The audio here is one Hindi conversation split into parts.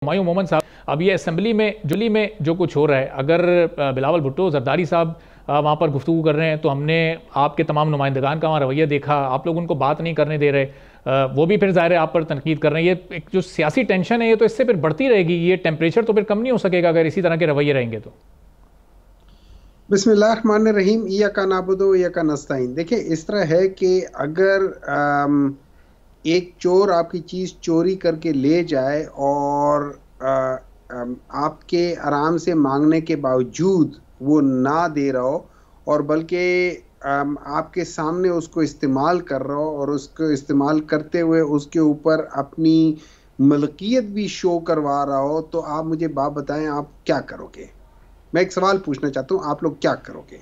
हुमायूं मोहम्मद साहब, अब ये असेंबली में जो कुछ हो रहा है, अगर बिलावल भुट्टो जरदारी साहब वहाँ पर गुफ्तगू कर रहे हैं तो हमने आपके तमाम नुमाइंदगान का वहाँ रवैया देखा, आप लोग उनको बात नहीं करने दे रहे, वो भी फिर ज़ाहिर है आप पर तनकीद कर रहे हैं। ये एक जो सियासी टेंशन है ये तो इससे फिर बढ़ती रहेगी, ये टेम्परेचर तो फिर कम नहीं हो सकेगा अगर इसी तरह के रवैये रहेंगे तो। बिस्मिल्लाहिर्रहमानिर्रहीम, इय्याका नअबुदु व इय्याका नस्तईन। देखिए, इस तरह है कि अगर एक चोर आपकी चीज़ चोरी करके ले जाए और आपके आराम से मांगने के बावजूद वो ना दे रहा हो और बल्कि आपके सामने उसको इस्तेमाल कर रहा हो और उसको इस्तेमाल करते हुए उसके ऊपर अपनी मलकियत भी शो करवा रहा हो, तो आप मुझे बात बताएं, आप क्या करोगे? मैं एक सवाल पूछना चाहता हूं, आप लोग क्या करोगे?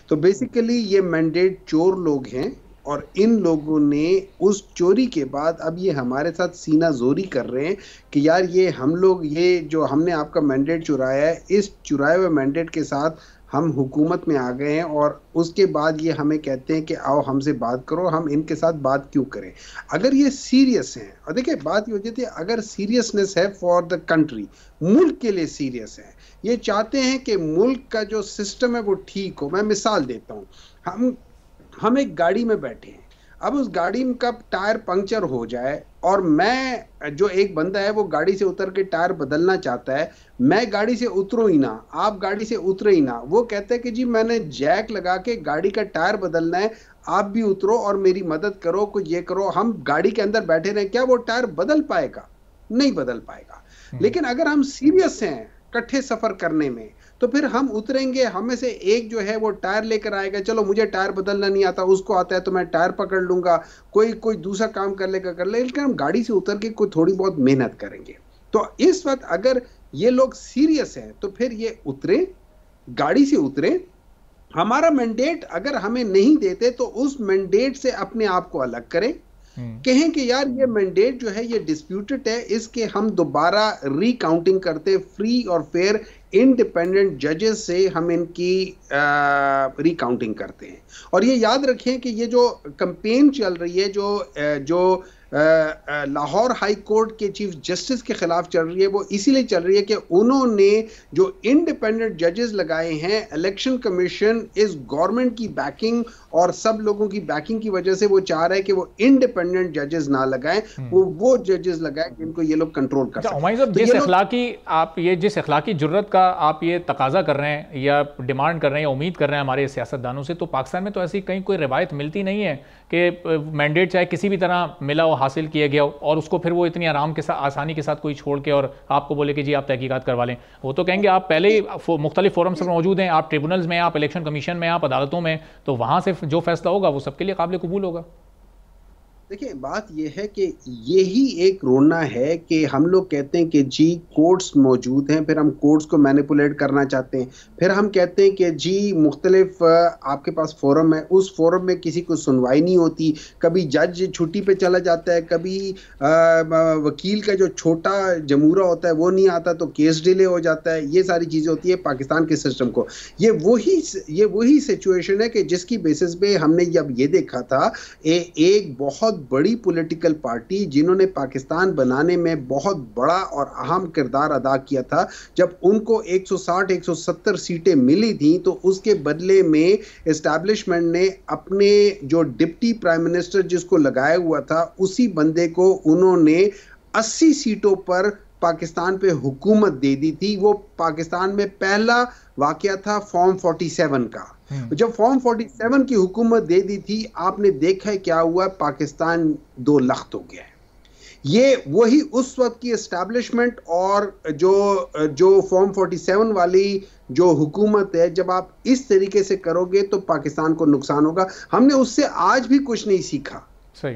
तो बेसिकली ये मैंडेट चोर लोग हैं और इन लोगों ने उस चोरी के बाद अब ये हमारे साथ सीना जोरी कर रहे हैं कि यार ये हम लोग, ये जो हमने आपका मैंडेट चुराया है, इस चुराए हुए मैंडेट के साथ हम हुकूमत में आ गए हैं और उसके बाद ये हमें कहते हैं कि आओ हमसे बात करो, हम इनके साथ बात क्यों करें? अगर ये सीरियस हैं, और देखिए बात ये हो जाती है, अगर सीरियसनेस है फॉर द कंट्री, मुल्क के लिए सीरियस है, ये चाहते हैं कि मुल्क का जो सिस्टम है वो ठीक हो। मैं मिसाल देता हूँ, हम एक गाड़ी में बैठे हैं, अब उस गाड़ी का टायर पंक्चर हो जाए और मैं, जो एक बंदा है वो गाड़ी से उतर के टायर बदलना चाहता है, मैं गाड़ी से उतरूं ही ना, आप गाड़ी से उतरे ही ना, वो कहते हैं कि जी मैंने जैक लगा के गाड़ी का टायर बदलना है, आप भी उतरो और मेरी मदद करो, कुछ ये करो। हम गाड़ी के अंदर बैठे रहे, क्या वो टायर बदल पाएगा? नहीं बदल पाएगा। लेकिन अगर हम सीरियस हैं इकट्ठे सफर करने में, तो फिर हम उतरेंगे, हमें से एक जो है वो टायर लेकर आएगा, चलो मुझे टायर बदलना नहीं आता, उसको आता है तो मैं टायर पकड़ लूंगा, कोई दूसरा काम कर लेगा, लेकिन हम गाड़ी से उतर के कोई थोड़ी बहुत मेहनत करेंगे। तो इस वक्त अगर ये लोग सीरियस हैं तो फिर ये उतरे, गाड़ी से उतरे, हमारा मैंडेट अगर हमें नहीं देते तो उस मैंडेट से अपने आप को अलग करें, कहें कि यार ये मैंडेट जो है ये डिस्प्यूटेड है, इसके हम दोबारा रिकाउंटिंग करते, फ्री और फेयर इंडिपेंडेंट जजेस से हम इनकी रिकाउंटिंग करते हैं। और ये याद रखें कि ये जो कैंपेन चल रही है, जो लाहौर हाई कोर्ट के चीफ जस्टिस के खिलाफ चल रही है, वो इसीलिए चल रही है कि उन्होंने जो इंडिपेंडेंट जजेस लगाए हैं, इलेक्शन कमीशन इस गवर्नमेंट की बैकिंग और सब लोगों की बैकिंग की वजह से वो चाह रहे हैं कि वो इंडिपेंडेंट जजेस ना लगाएं, वो जजेस लगाएं जिनको ये लोग कंट्रोल कर सकें। आप ये जिस अखलाकी जुर्रत का आप ये तकाजा कर रहे हैं या डिमांड कर रहे हैं या उम्मीद कर रहे हैं हमारे सियासतदानों से, तो पाकिस्तान में तो ऐसी कहीं कोई रिवायत मिलती नहीं है कि मैंडेट चाहे किसी भी तरह मिला हो, हासिल किया गया हो और उसको फिर वो इतनी आराम के साथ, आसानी के साथ कोई छोड़ के और आपको बोले कि जी आप तहकीकात करवा लें। वो तो कहेंगे आप पहले ही मुख्तलिफ फोरम्स में मौजूद हैं, आप ट्रिब्यूनल्स में, आप इलेक्शन कमीशन में, आप अदालतों में, तो वहाँ से जो फैसला होगा वो सबके लिए काबिल कबूल होगा। देखिए, बात यह है कि यही एक रोना है कि हम लोग कहते हैं कि जी कोर्ट्स मौजूद हैं, फिर हम कोर्ट्स को मैनिपुलेट करना चाहते हैं, फिर हम कहते हैं कि जी मुख्तलिफ आपके पास फोरम है, उस फोरम में किसी को सुनवाई नहीं होती, कभी जज छुट्टी पे चला जाता है, कभी वकील का जो छोटा जमूरा होता है वो नहीं आता तो केस डिले हो जाता है। ये सारी चीज़ें होती है पाकिस्तान के सिस्टम को। ये वही सिचुएशन है कि जिसकी बेसिस पे हमने जब ये देखा था, एक बहुत बड़ी पॉलिटिकल पार्टी जिन्होंने पाकिस्तान बनाने में बहुत बड़ा और अहम किरदार अदा किया था, जब उनको 160-170 सीटें मिली थी तो उसके बदले में एस्टैब्लिशमेंट ने अपने जो डिप्टी प्राइम मिनिस्टर जिसको लगाया हुआ था, उसी बंदे को उन्होंने 80 सीटों पर पाकिस्तान पे हुकूमत दे दी थी। वो पाकिस्तान में पहला वाकया था फॉर्म 47 का। जब फॉर्म 47 की हुकूमत दे दी थी, आपने देखा है क्या हुआ, पाकिस्तान 2 लख्त हो गया है। ये वही उस वक्त की एस्टैब्लिशमेंट और जो फॉर्म 47 वाली जो हुकूमत है, जब आप इस तरीके से करोगे तो पाकिस्तान को नुकसान होगा। हमने उससे आज भी कुछ नहीं सीखा।